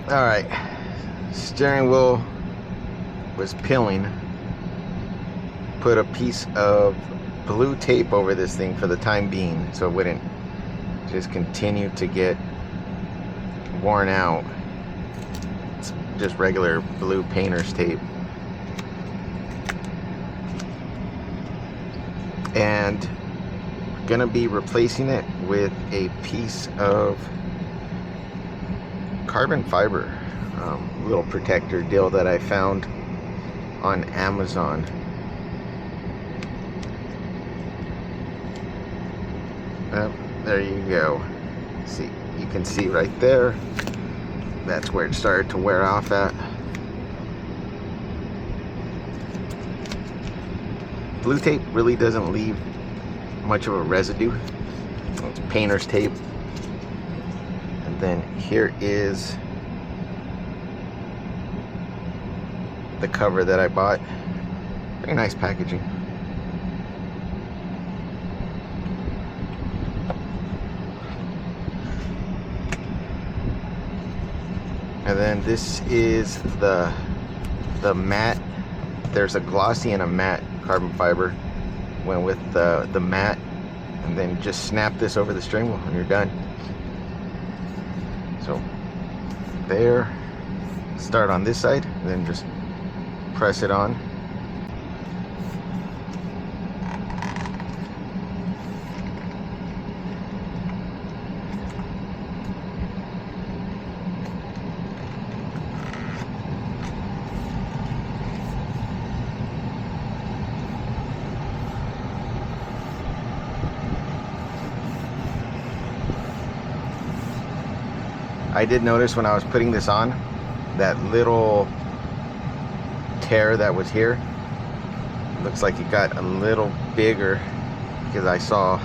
Alright, steering wheel was peeling. Put a piece of blue tape over this thing for the time being so it wouldn't just continue to get worn out. It's just regular blue painter's tape. And gonna be replacing it with a piece of carbon fiber, little protector deal that I found on Amazon. There you go. See, you can see right there, that's where it started to wear off at. Blue tape really doesn't leave much of a residue. It's painter's tape. And then here is the cover that I bought. Very nice packaging. And then this is the matte. There's a glossy and a matte carbon fiber. Went with the matte, and then just snap this over the steering wheel and you're done. So there, start on this side, and then just press it on. I did notice when I was putting this on, that little tear that was here, looks like it got a little bigger because I saw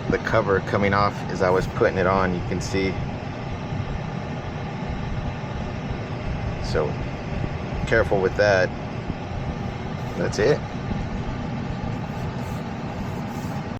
the cover coming off as I was putting it on. You can see. So careful with that. That's it.